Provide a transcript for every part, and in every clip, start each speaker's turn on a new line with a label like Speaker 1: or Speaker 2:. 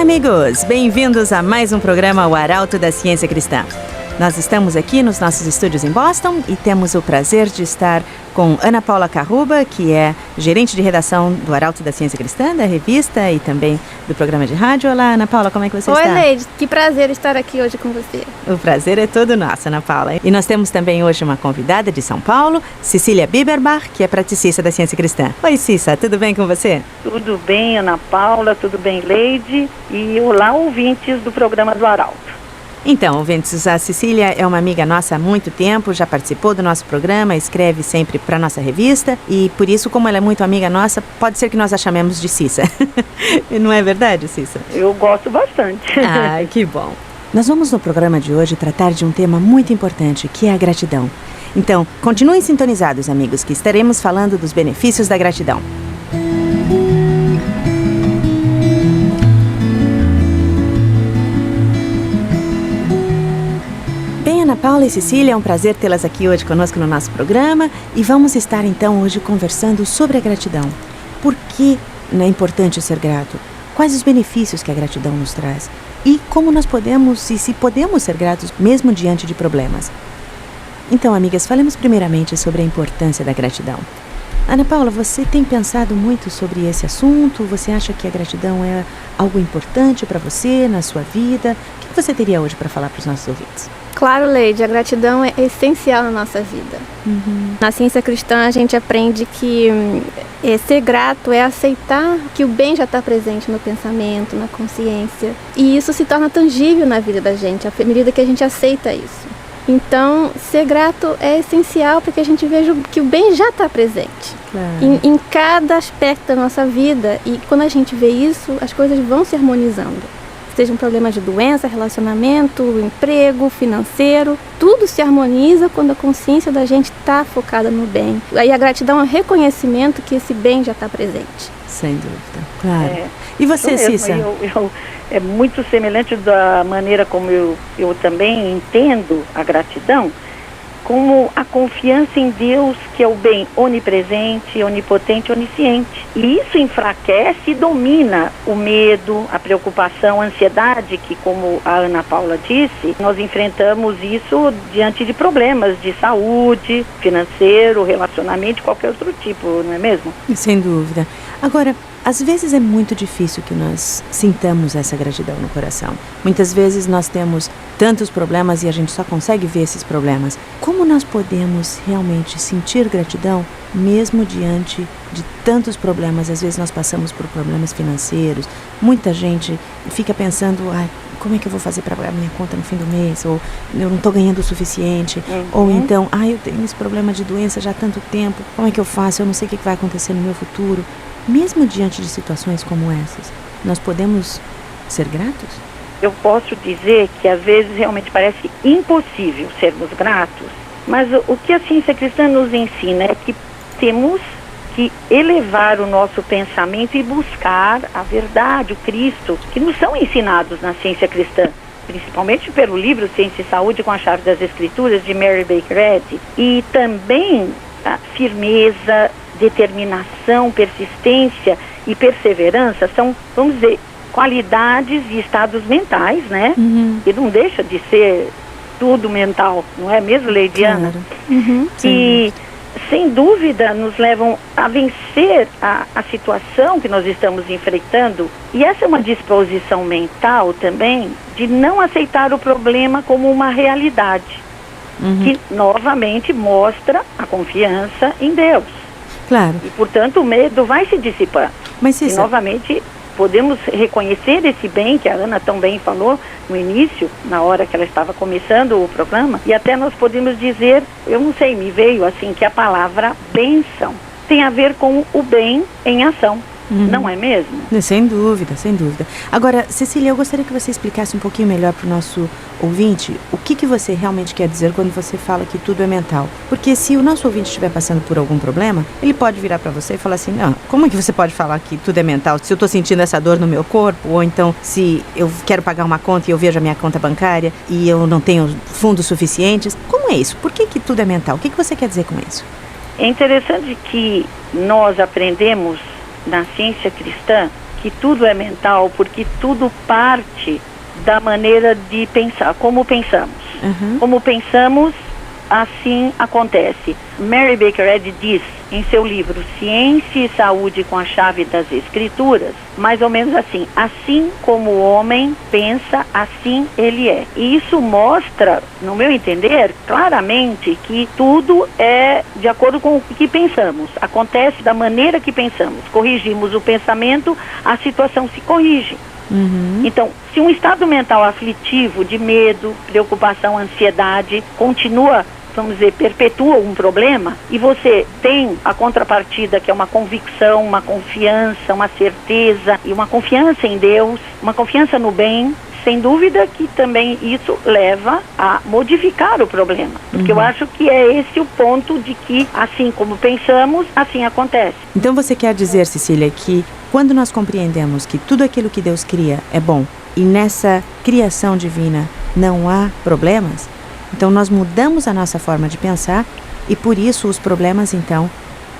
Speaker 1: amigos! Bem-vindos a mais um programa O Arauto da Ciência Cristã. Nós estamos aqui nos nossos estúdios em Boston e temos o prazer de estar com Ana Paula Carruba, que é gerente de redação do Arauto da Ciência Cristã, da revista e também do programa de rádio. Olá, Ana Paula, como é que você está?
Speaker 2: Oi, Leide, que prazer estar aqui hoje com você.
Speaker 1: O prazer é todo nosso, Ana Paula. E nós temos também hoje uma convidada de São Paulo, Cecília Biberbach, que é praticista da Ciência Cristã. Oi, Cissa, tudo bem com você?
Speaker 3: Tudo bem, Ana Paula, tudo bem, Leide? E olá, ouvintes do programa do Arauto.
Speaker 1: Então, ouvintes, a Cecília é uma amiga nossa há muito tempo, já participou do nosso programa, escreve sempre para a nossa revista e por isso, como ela é muito amiga nossa, pode ser que nós a chamemos de Cissa. Não é verdade, Cissa?
Speaker 3: Eu gosto bastante.
Speaker 1: Ah, que bom. Nós vamos no programa de hoje tratar de um tema muito importante, que é a gratidão. Então, continuem sintonizados, amigos, que estaremos falando dos benefícios da gratidão. Ana Paula e Cecília, é um prazer tê-las aqui hoje conosco no nosso programa e vamos estar então hoje conversando sobre a gratidão. Por que é importante ser grato? Quais os benefícios que a gratidão nos traz? E como nós podemos e se podemos ser gratos mesmo diante de problemas? Então, amigas, falemos primeiramente sobre a importância da gratidão. Ana Paula, você tem pensado muito sobre esse assunto? Você acha que a gratidão é algo importante para você, na sua vida? O que você teria hoje para falar para os nossos ouvintes?
Speaker 2: Claro, Leide, a gratidão é essencial na nossa vida. Na ciência cristã a gente aprende que ser grato é aceitar que o bem já está presente no pensamento, na consciência. E isso se torna tangível na vida da gente, à medida que a gente aceita isso. Então, ser grato é essencial para que a gente veja que o bem já está presente. Claro. Em cada aspecto da nossa vida. E quando a gente vê isso, as coisas vão se harmonizando. Sejam problemas de doença, relacionamento, emprego, financeiro, tudo se harmoniza quando a consciência da gente está focada no bem. Aí a gratidão é um reconhecimento que esse bem já está presente.
Speaker 1: Sem dúvida, claro. E você, Cissa?
Speaker 3: É muito semelhante da maneira como eu também entendo a gratidão, como a confiança em Deus, que é o bem onipresente, onipotente, onisciente. E isso enfraquece e domina o medo, a preocupação, a ansiedade, que, como a Ana Paula disse, nós enfrentamos isso diante de problemas de saúde, financeiro, relacionamento, qualquer outro tipo, não é mesmo?
Speaker 1: Sem dúvida. Agora, às vezes é muito difícil que nós sintamos essa gratidão no coração. Muitas vezes nós temos tantos problemas e a gente só consegue ver esses problemas. Como nós podemos realmente sentir gratidão mesmo diante de tantos problemas? Às vezes nós passamos por problemas financeiros. Muita gente fica pensando, como é que eu vou fazer para pagar minha conta no fim do mês? Ou eu não estou ganhando o suficiente. Ou então, eu tenho esse problema de doença já há tanto tempo. Como é que eu faço? Eu não sei o que vai acontecer no meu futuro. Mesmo diante de situações como essas, nós podemos ser gratos?
Speaker 3: Eu posso dizer que às vezes realmente parece impossível sermos gratos, mas o que a ciência cristã nos ensina é que temos que elevar o nosso pensamento e buscar a verdade, o Cristo, que nos são ensinados na ciência cristã, principalmente pelo livro Ciência e Saúde com a Chave das Escrituras, de Mary Baker Eddy, e também a firmeza, determinação, persistência e perseverança são, vamos dizer, qualidades e estados mentais, né? E não deixa de ser tudo mental, não é mesmo, Leidiana?
Speaker 1: Claro.
Speaker 3: E, sem dúvida, nos levam a vencer a situação que nós estamos enfrentando. E essa é uma disposição mental também de não aceitar o problema como uma realidade, que novamente mostra a confiança em Deus.
Speaker 1: Claro.
Speaker 3: E, portanto, o medo vai se dissipando.
Speaker 1: Mas,
Speaker 3: e, novamente, podemos reconhecer esse bem que a Ana tão bem falou no início, na hora que ela estava começando o programa, e até nós podemos dizer, eu não sei, me veio assim, que a palavra bênção tem a ver com o bem em ação. Não é mesmo?
Speaker 1: Sem dúvida, sem dúvida. Agora, Cecília, eu gostaria que você explicasse um pouquinho melhor para o nosso ouvinte o que você realmente quer dizer quando você fala que tudo é mental. Porque se o nosso ouvinte estiver passando por algum problema, ele pode virar para você e falar assim, como é que você pode falar que tudo é mental? Se eu estou sentindo essa dor no meu corpo, ou então se eu quero pagar uma conta e eu vejo a minha conta bancária e eu não tenho fundos suficientes, como é isso? Por que tudo é mental? O que você quer dizer com isso?
Speaker 3: É interessante que nós aprendemos na ciência cristã que tudo é mental, porque tudo parte da maneira de pensar, como pensamos. Como pensamos, assim acontece. Mary Baker Eddy diz em seu livro Ciência e Saúde com a Chave das Escrituras, mais ou menos assim como o homem pensa, assim ele é. E isso mostra, no meu entender, claramente que tudo é de acordo com o que pensamos, acontece da maneira que pensamos. Corrigimos o pensamento, a situação se corrige. Então, se um estado mental aflitivo, de medo, preocupação, ansiedade, continua, vamos dizer, perpetua um problema, e você tem a contrapartida, que é uma convicção, uma confiança, uma certeza, e uma confiança em Deus, uma confiança no bem, sem dúvida que também isso leva a modificar o problema. Porque eu acho que é esse o ponto de que, assim como pensamos, assim acontece.
Speaker 1: Então você quer dizer, Cecília, que quando nós compreendemos que tudo aquilo que Deus cria é bom, e nessa criação divina não há problemas, então nós mudamos a nossa forma de pensar e por isso os problemas então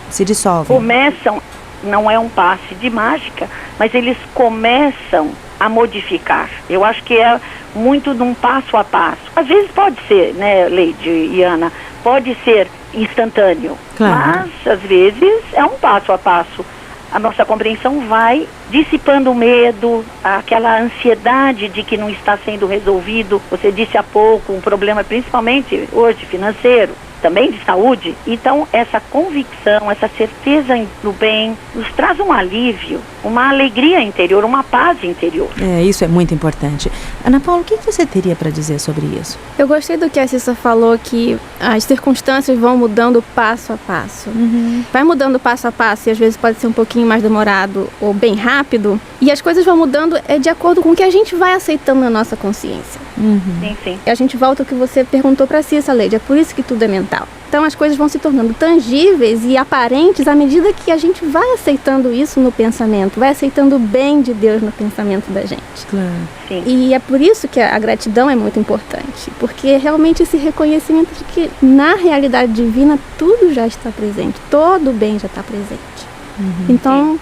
Speaker 1: se dissolvem.
Speaker 3: Começam, não é um passe de mágica, mas eles começam a modificar. Eu acho que é muito de um passo a passo. Às vezes pode ser, né, Leide e Ana, pode ser instantâneo,
Speaker 1: claro.
Speaker 3: Mas às vezes é um passo a passo. A nossa compreensão vai dissipando o medo, aquela ansiedade de que não está sendo resolvido. Você disse há pouco, um problema principalmente hoje financeiro, também de saúde. Então essa convicção, essa certeza do bem nos traz um alívio, uma alegria interior, uma paz interior.
Speaker 1: Isso é muito importante. Ana Paula, o que você teria para dizer sobre isso?
Speaker 2: Eu gostei do que a Cissa falou, que as circunstâncias vão mudando passo a passo. Vai mudando passo a passo e às vezes pode ser um pouquinho mais demorado ou bem rápido. E as coisas vão mudando de acordo com o que a gente vai aceitando na nossa consciência.
Speaker 3: Sim, sim.
Speaker 2: E a gente volta ao que você perguntou para Cissa, Leide. É por isso que tudo é mental. Então as coisas vão se tornando tangíveis e aparentes à medida que a gente vai aceitando isso no pensamento, vai aceitando o bem de Deus no pensamento da gente.
Speaker 1: Claro.
Speaker 3: Sim.
Speaker 2: E é por isso que a gratidão é muito importante, porque realmente esse reconhecimento de que na realidade divina tudo já está presente, todo o bem já está presente. Então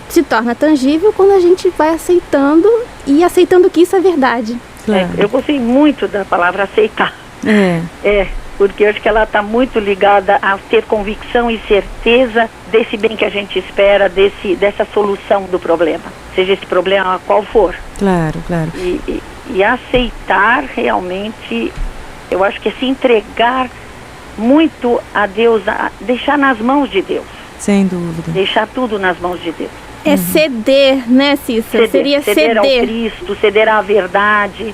Speaker 2: se torna tangível quando a gente vai aceitando e aceitando que isso é verdade.
Speaker 1: Claro.
Speaker 3: Eu gostei muito da palavra aceitar. Porque eu acho que ela está muito ligada a ter convicção e certeza desse bem que a gente espera, dessa solução do problema, seja esse problema qual for.
Speaker 1: Claro, claro.
Speaker 3: E aceitar realmente, eu acho que é se entregar muito a Deus, deixar nas mãos de Deus.
Speaker 1: Sem dúvida.
Speaker 3: Deixar tudo nas mãos de Deus.
Speaker 2: É ceder, né, Cissa? Seria
Speaker 3: ceder ao Cristo, ceder à verdade.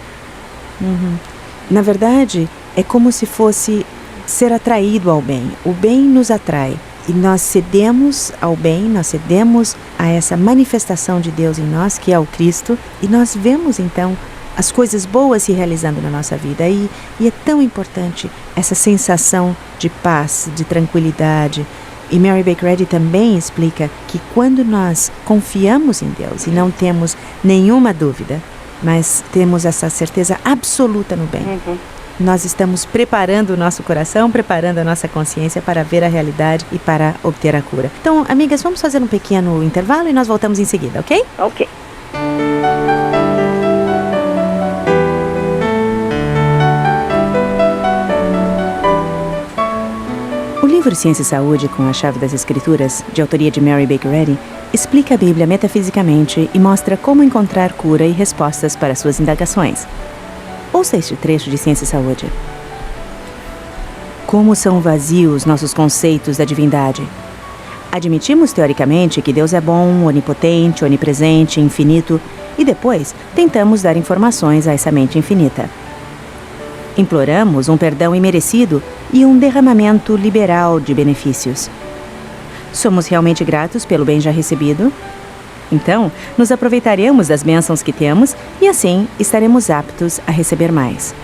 Speaker 1: Na verdade, é como se fosse ser atraído ao bem. O bem nos atrai e nós cedemos ao bem, nós cedemos a essa manifestação de Deus em nós, que é o Cristo, e nós vemos então as coisas boas se realizando na nossa vida. E é tão importante essa sensação de paz, de tranquilidade. E Mary Baker Eddy também explica que quando nós confiamos em Deus e não temos nenhuma dúvida, mas temos essa certeza absoluta no bem, nós estamos preparando o nosso coração, preparando a nossa consciência para ver a realidade e para obter a cura. Então, amigas, vamos fazer um pequeno intervalo e nós voltamos em seguida, ok?
Speaker 3: Ok.
Speaker 1: O livro Ciência e Saúde com a Chave das Escrituras, de autoria de Mary Baker Eddy, explica a Bíblia metafisicamente e mostra como encontrar cura e respostas para suas indagações. Ouça este trecho de Ciência e Saúde. Como são vazios nossos conceitos da divindade. Admitimos teoricamente que Deus é bom, onipotente, onipresente, infinito, e depois tentamos dar informações a essa mente infinita. Imploramos um perdão imerecido e um derramamento liberal de benefícios. Somos realmente gratos pelo bem já recebido? Então, nos aproveitaremos das bênçãos que temos e assim estaremos aptos a receber mais.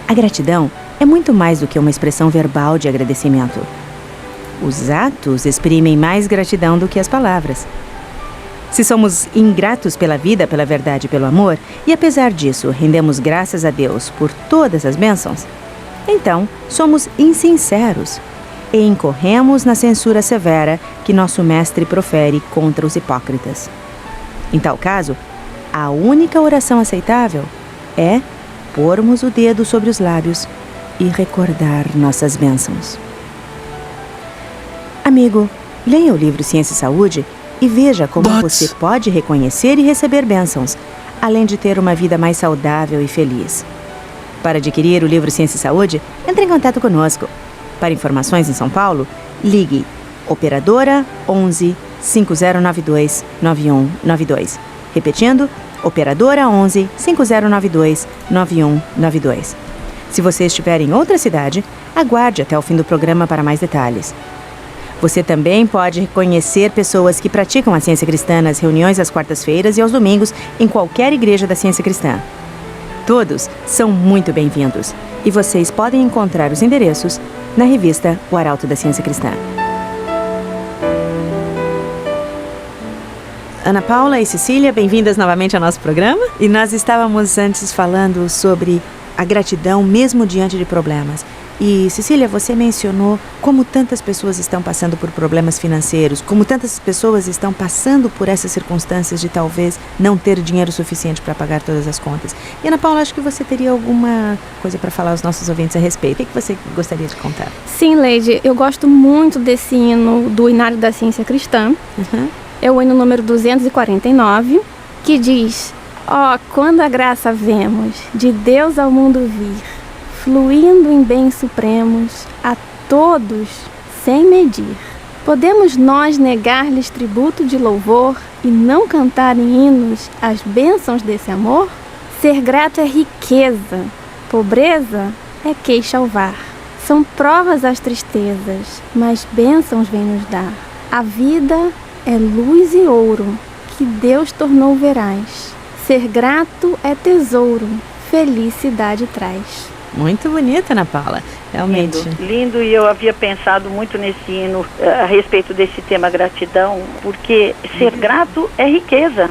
Speaker 1: A gratidão é muito mais do que uma expressão verbal de agradecimento. Os atos exprimem mais gratidão do que as palavras. Se somos ingratos pela vida, pela verdade e pelo amor, e apesar disso rendemos graças a Deus por todas as bênçãos, então somos insinceros e incorremos na censura severa que nosso mestre profere contra os hipócritas. Em tal caso, a única oração aceitável é pormos o dedo sobre os lábios e recordar nossas bênçãos. Amigo, leia o livro Ciência e Saúde e veja como você pode reconhecer e receber bênçãos, além de ter uma vida mais saudável e feliz. Para adquirir o livro Ciência e Saúde, entre em contato conosco. Para informações em São Paulo, ligue Operadora 11 5092 9192. Repetindo, Operadora 11 5092 9192. Se você estiver em outra cidade, aguarde até o fim do programa para mais detalhes. Você também pode reconhecer pessoas que praticam a ciência cristã nas reuniões às quartas-feiras e aos domingos em qualquer igreja da ciência cristã. Todos são muito bem-vindos e vocês podem encontrar os endereços na revista O Arauto da Ciência Cristã. Ana Paula e Cecília, bem-vindas novamente ao nosso programa. E nós estávamos antes falando sobre a gratidão mesmo diante de problemas. E, Cecília, você mencionou como tantas pessoas estão passando por problemas financeiros, como tantas pessoas estão passando por essas circunstâncias de talvez não ter dinheiro suficiente para pagar todas as contas. E, Ana Paula, acho que você teria alguma coisa para falar aos nossos ouvintes a respeito. O que você gostaria de contar?
Speaker 2: Sim, Leide, eu gosto muito desse hino do Inário da Ciência Cristã. É o hino número 249, que diz: ó, quando a graça vemos de Deus ao mundo vir, fluindo em bens supremos, a todos sem medir. Podemos nós negar-lhes tributo de louvor e não cantar em hinos as bênçãos desse amor? Ser grato é riqueza, pobreza é queixa ao var. São provas as tristezas, mas bênçãos vem nos dar. A vida é luz e ouro, que Deus tornou veraz. Ser grato é tesouro, felicidade traz.
Speaker 1: Muito bonita, Ana Paula, realmente.
Speaker 3: Lindo, e eu havia pensado muito nesse hino a respeito desse tema gratidão, porque ser grato é riqueza.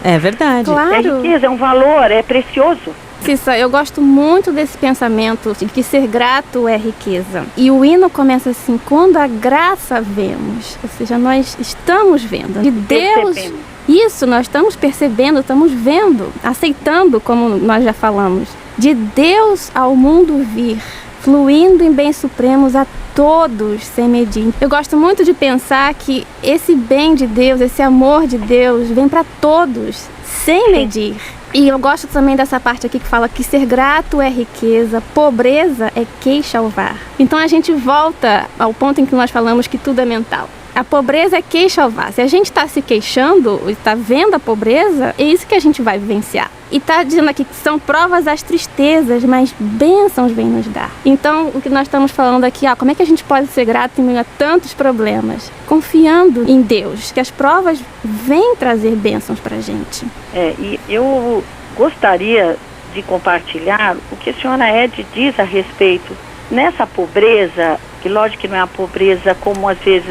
Speaker 1: É verdade.
Speaker 2: Claro.
Speaker 3: É riqueza, é um valor, é precioso.
Speaker 2: Cissa, eu gosto muito desse pensamento de que ser grato é riqueza. E o hino começa assim: quando a graça vemos, ou seja, nós estamos vendo de Deus. Isso, nós estamos percebendo, estamos vendo, aceitando, como nós já falamos, de Deus ao mundo vir, fluindo em bens supremos a todos sem medir. Eu gosto muito de pensar que esse bem de Deus, esse amor de Deus, vem para todos, sem medir. E eu gosto também dessa parte aqui que fala que ser grato é riqueza, pobreza é queixa ao var. Então a gente volta ao ponto em que nós falamos que tudo é mental. A pobreza é queixa ao var. Se a gente está se queixando, está vendo a pobreza, é isso que a gente vai vivenciar. E está dizendo aqui que são provas as tristezas, mas bênçãos vêm nos dar. Então, o que nós estamos falando aqui, como é que a gente pode ser grato em meio a tantos problemas? Confiando em Deus, que as provas vêm trazer bênçãos para a gente.
Speaker 3: E eu gostaria de compartilhar o que a senhora Ed diz a respeito nessa pobreza, que lógico que não é a pobreza como às vezes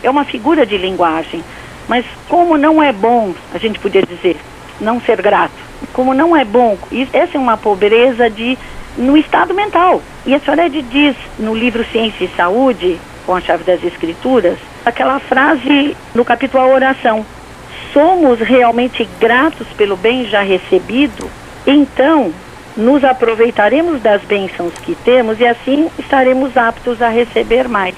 Speaker 3: é uma figura de linguagem, mas como não é bom, a gente podia dizer, não ser grato, como não é bom, essa é uma pobreza no estado mental. E a senhora Ed diz no livro Ciência e Saúde, com a chave das Escrituras, aquela frase no capítulo A Oração: somos realmente gratos pelo bem já recebido, então nos aproveitaremos das bênçãos que temos e assim estaremos aptos a receber mais.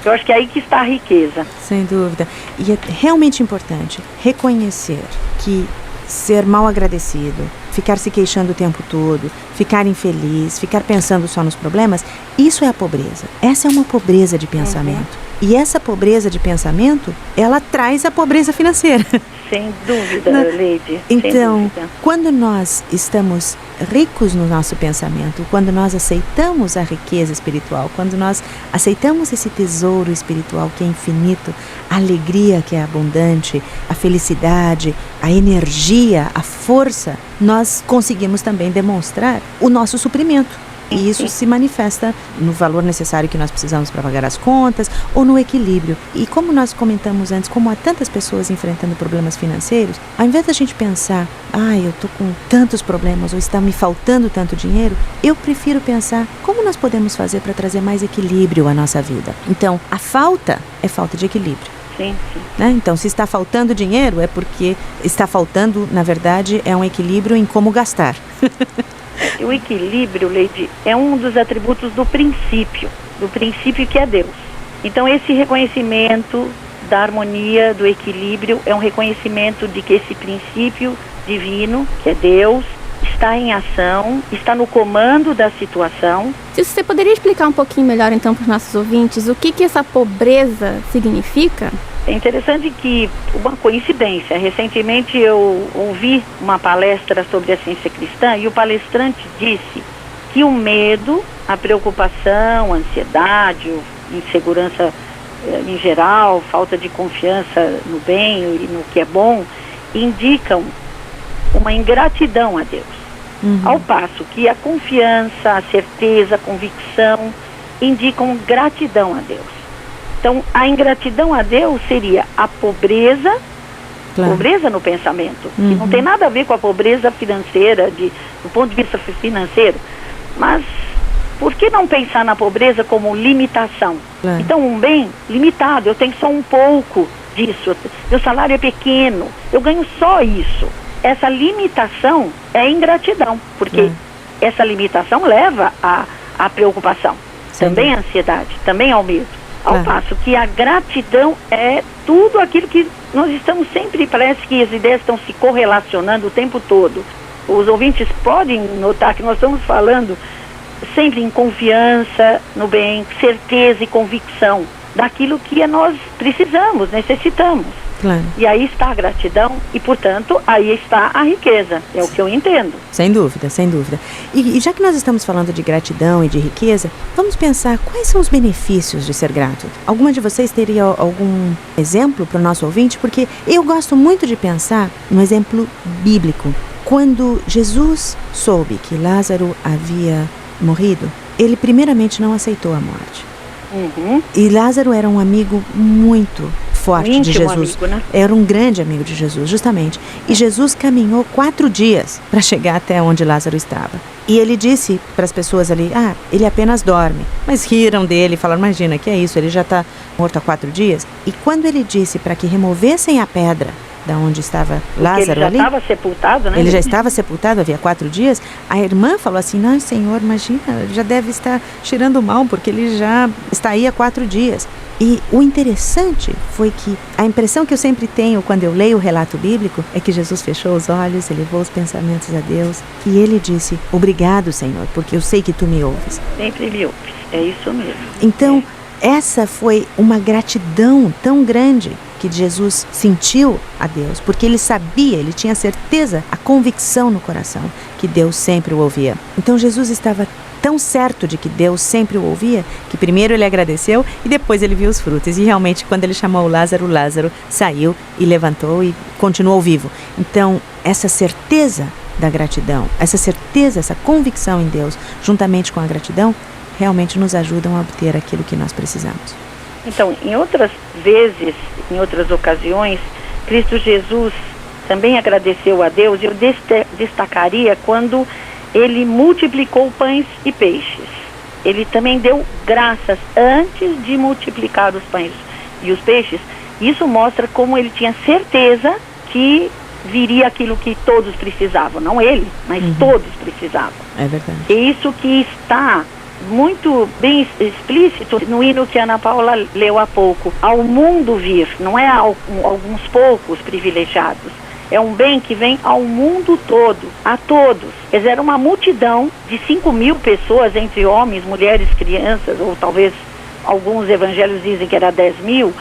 Speaker 3: Eu acho que é aí que está a riqueza.
Speaker 1: Sem dúvida. E é realmente importante reconhecer que ser mal agradecido, ficar se queixando o tempo todo, ficar infeliz, ficar pensando só nos problemas, isso é a pobreza. Essa é uma pobreza de pensamento. E essa pobreza de pensamento, ela traz a pobreza financeira.
Speaker 3: Sem dúvida, Leide.
Speaker 1: Então, quando nós estamos ricos no nosso pensamento, quando nós aceitamos a riqueza espiritual, quando nós aceitamos esse tesouro espiritual que é infinito, a alegria que é abundante, a felicidade, a energia, a força, nós conseguimos também demonstrar o nosso suprimento. E isso se manifesta no valor necessário que nós precisamos para pagar as contas ou no equilíbrio. E como nós comentamos antes, como há tantas pessoas enfrentando problemas financeiros, ao invés da gente pensar, eu estou com tantos problemas ou está me faltando tanto dinheiro, eu prefiro pensar como nós podemos fazer para trazer mais equilíbrio à nossa vida. Então, a falta é falta de equilíbrio.
Speaker 3: Sim, sim.
Speaker 1: Né? Então, se está faltando dinheiro, é porque está faltando, na verdade, é um equilíbrio em como gastar.
Speaker 3: O equilíbrio, Leide, é um dos atributos do princípio que é Deus. Então, esse reconhecimento da harmonia, do equilíbrio, é um reconhecimento de que esse princípio divino, que é Deus, está em ação, está no comando da situação.
Speaker 2: Se você poderia explicar um pouquinho melhor, então, para os nossos ouvintes, o que essa pobreza significa?
Speaker 3: É interessante que, uma coincidência, recentemente eu ouvi uma palestra sobre a ciência cristã e o palestrante disse que o medo, a preocupação, a ansiedade, a insegurança em geral, falta de confiança no bem e no que é bom, indicam uma ingratidão a Deus. Ao passo que a confiança, a certeza, a convicção indicam gratidão a Deus. Então, a ingratidão a Deus seria a pobreza, pobreza no pensamento, que não tem nada a ver com a pobreza financeira, do ponto de vista financeiro, mas por que não pensar na pobreza como limitação? Então, um bem limitado, eu tenho só um pouco disso, meu salário é pequeno, eu ganho só isso. Essa limitação é ingratidão, porque essa limitação leva à preocupação, também à ansiedade, também ao medo. Ao passo que a gratidão é tudo aquilo que nós estamos sempre, parece que as ideias estão se correlacionando o tempo todo. Os ouvintes podem notar que nós estamos falando sempre em confiança no bem, certeza e convicção daquilo que nós precisamos, necessitamos. E aí está a gratidão e, portanto, aí está a riqueza, é o que eu entendo.
Speaker 1: Sem dúvida, sem dúvida. E já que nós estamos falando de gratidão e de riqueza, vamos pensar quais são os benefícios de ser grato. Alguma de vocês teria algum exemplo para o nosso ouvinte? Porque eu gosto muito de pensar no exemplo bíblico. Quando Jesus soube que Lázaro havia morrido, ele primeiramente não aceitou a morte. E Lázaro era um amigo muito forte de Jesus.
Speaker 3: Amigo, né?
Speaker 1: Era um grande amigo de Jesus, justamente. E Jesus caminhou 4 dias para chegar até onde Lázaro estava. E ele disse para as pessoas ali, ele apenas dorme. Mas riram dele e falaram, imagina, que é isso, ele já está morto há 4 dias. E quando ele disse para que removessem a pedra da onde estava Lázaro ali.
Speaker 3: Ele já estava sepultado, né?
Speaker 1: Ele já estava sepultado havia 4 dias. A irmã falou assim, não, Senhor, imagina, ele já deve estar cheirando mal, porque ele já está aí há 4 dias. E o interessante foi que a impressão que eu sempre tenho quando eu leio o relato bíblico é que Jesus fechou os olhos, elevou os pensamentos a Deus e ele disse, obrigado, Senhor, porque eu sei que tu me ouves.
Speaker 3: Sempre me ouves, é isso mesmo.
Speaker 1: Então, essa foi uma gratidão tão grande que Jesus sentiu a Deus, porque ele sabia, ele tinha certeza, a convicção no coração que Deus sempre o ouvia. Então Jesus estava tão certo de que Deus sempre o ouvia, que primeiro ele agradeceu e depois ele viu os frutos. E realmente, quando ele chamou Lázaro, Lázaro saiu e levantou e continuou vivo. Então, essa certeza da gratidão, essa certeza, essa convicção em Deus, juntamente com a gratidão, realmente nos ajudam a obter aquilo que nós precisamos.
Speaker 3: Então, em outras vezes, em outras ocasiões, Cristo Jesus também agradeceu a Deus. Eu destacaria quando ele multiplicou pães e peixes. Ele também deu graças antes de multiplicar os pães e os peixes. Isso mostra como ele tinha certeza que viria aquilo que todos precisavam. Não ele, mas todos precisavam.
Speaker 1: É verdade.
Speaker 3: É isso que está muito bem explícito no hino que a Ana Paula leu há pouco. Ao mundo vir, não é alguns poucos privilegiados. É um bem que vem ao mundo todo, a todos. Quer dizer, era uma multidão de 5.000 pessoas, entre homens, mulheres, crianças, ou talvez alguns evangelhos dizem que era 10.000.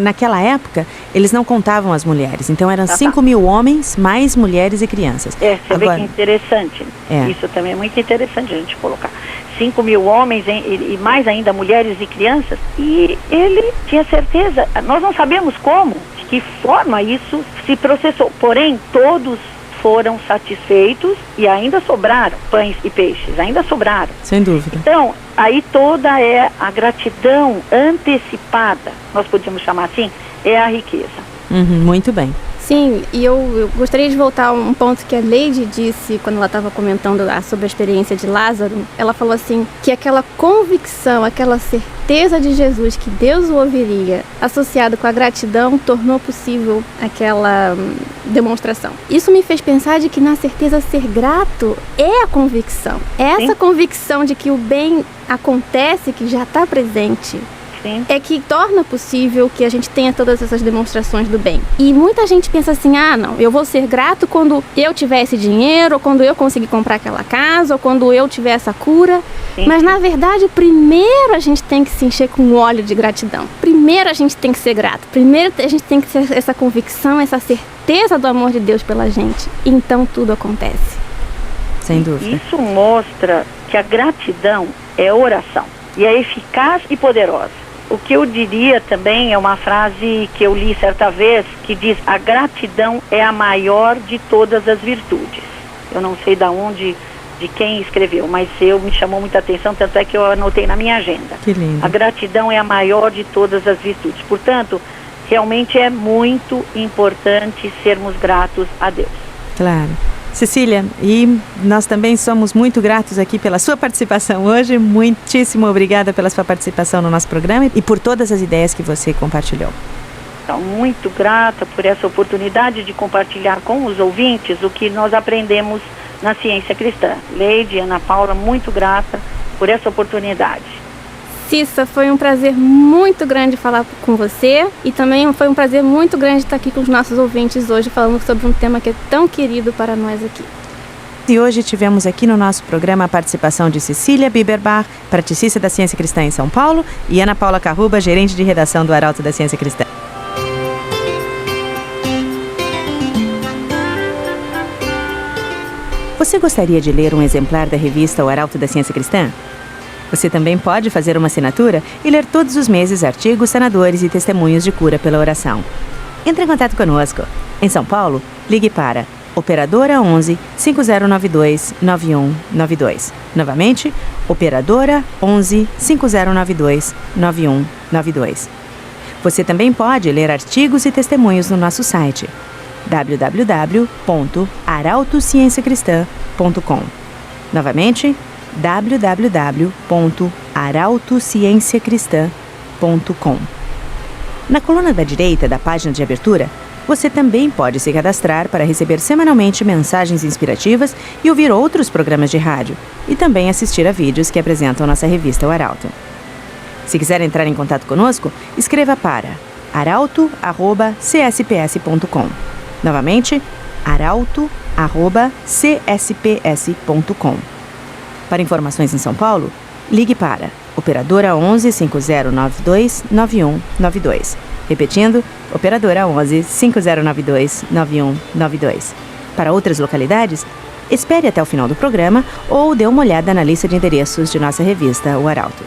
Speaker 1: Naquela época, eles não contavam as mulheres. Então, eram 5.000 homens, mais mulheres e crianças.
Speaker 3: Você vê que interessante. Isso também é muito interessante a gente colocar. 5.000 homens e mais ainda mulheres e crianças. E ele tinha certeza, nós não sabemos como, de que forma isso se processou. Porém, todos foram satisfeitos e ainda sobraram pães e peixes, ainda sobraram.
Speaker 1: Sem dúvida.
Speaker 3: Então, aí toda é a gratidão antecipada, nós podíamos chamar assim, é a riqueza.
Speaker 1: Muito bem.
Speaker 2: Sim, e eu gostaria de voltar a um ponto que a Leide disse quando ela estava comentando sobre a experiência de Lázaro. Ela falou assim, que aquela convicção, aquela certeza de Jesus, que Deus o ouviria, associado com a gratidão, tornou possível aquela demonstração. Isso me fez pensar de que na certeza ser grato é a convicção. É essa convicção de que o bem acontece, que já está presente. É que torna possível que a gente tenha todas essas demonstrações do bem. E muita gente pensa assim, não, eu vou ser grato quando eu tiver esse dinheiro, ou quando eu conseguir comprar aquela casa, ou quando eu tiver essa cura. Sim. Mas na verdade, primeiro a gente tem que se encher com óleo de gratidão. Primeiro a gente tem que ser grato. Primeiro a gente tem que ter essa convicção, essa certeza do amor de Deus pela gente. Então tudo acontece.
Speaker 1: Sem dúvida.
Speaker 3: Isso mostra que a gratidão é oração. E é eficaz e poderosa. O que eu diria também é uma frase que eu li certa vez, que diz: a gratidão é a maior de todas as virtudes. Eu não sei de quem escreveu, mas me chamou muita atenção, tanto é que eu anotei na minha agenda.
Speaker 1: Que lindo.
Speaker 3: A gratidão é a maior de todas as virtudes. Portanto, realmente é muito importante sermos gratos a Deus.
Speaker 1: Claro. Cecília, e nós também somos muito gratos aqui pela sua participação hoje. Muitíssimo obrigada pela sua participação no nosso programa e por todas as ideias que você compartilhou.
Speaker 3: Então, muito grata por essa oportunidade de compartilhar com os ouvintes o que nós aprendemos na ciência cristã. Leide, Ana Paula, muito grata por essa oportunidade.
Speaker 2: Cissa, foi um prazer muito grande falar com você e também foi um prazer muito grande estar aqui com os nossos ouvintes hoje falando sobre um tema que é tão querido para nós aqui.
Speaker 1: E hoje tivemos aqui no nosso programa a participação de Cecília Biberbach, praticista da Ciência Cristã em São Paulo, e Ana Paula Carruba, gerente de redação do Arauto da Ciência Cristã. Você gostaria de ler um exemplar da revista O Arauto da Ciência Cristã? Você também pode fazer uma assinatura e ler todos os meses artigos, sanadores e testemunhos de cura pela oração. Entre em contato conosco. Em São Paulo, ligue para Operadora 11 5092 9192. Novamente, Operadora 11 5092 9192. Você também pode ler artigos e testemunhos no nosso site www.arautocienciacristã.com. Novamente, www.arautocienciacristã.com. Na coluna da direita da página de abertura, você também pode se cadastrar para receber semanalmente mensagens inspirativas e ouvir outros programas de rádio, e também assistir a vídeos que apresentam nossa revista O Arauto. Se quiser entrar em contato conosco, escreva para arauto@csps.com. Novamente, arauto@csps.com. Para informações em São Paulo, ligue para Operadora 11 5092 9192. Repetindo, Operadora 11 5092 9192. Para outras localidades, espere até o final do programa ou dê uma olhada na lista de endereços de nossa revista O Arauto.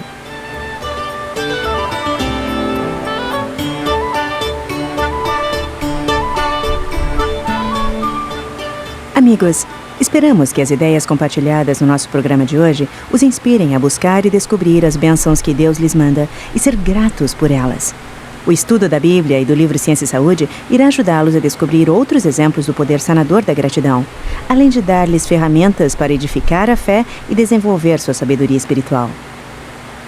Speaker 1: Amigos, esperamos que as ideias compartilhadas no nosso programa de hoje os inspirem a buscar e descobrir as bênçãos que Deus lhes manda e ser gratos por elas. O estudo da Bíblia e do livro Ciência e Saúde irá ajudá-los a descobrir outros exemplos do poder sanador da gratidão, além de dar-lhes ferramentas para edificar a fé e desenvolver sua sabedoria espiritual.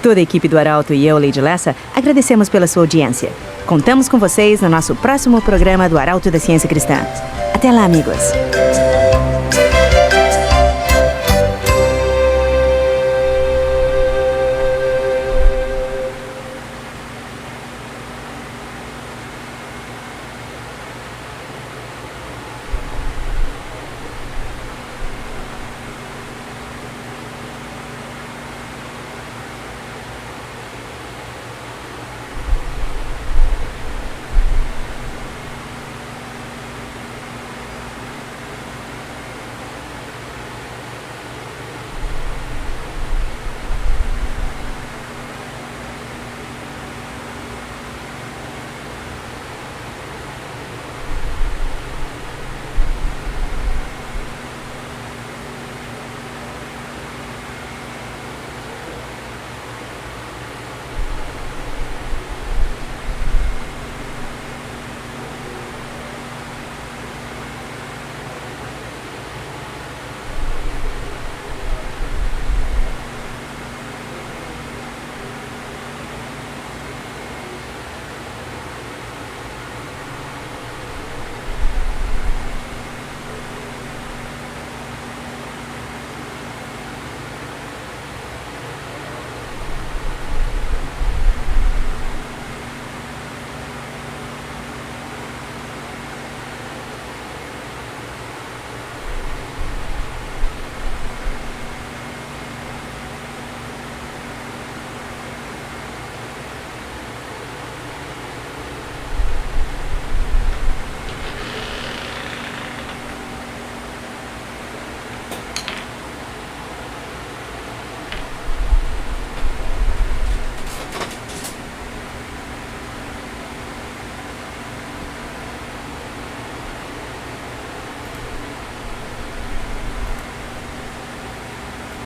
Speaker 1: Toda a equipe do Arauto e eu, Leide Lessa, agradecemos pela sua audiência. Contamos com vocês no nosso próximo programa do Arauto da Ciência Cristã. Até lá, amigos!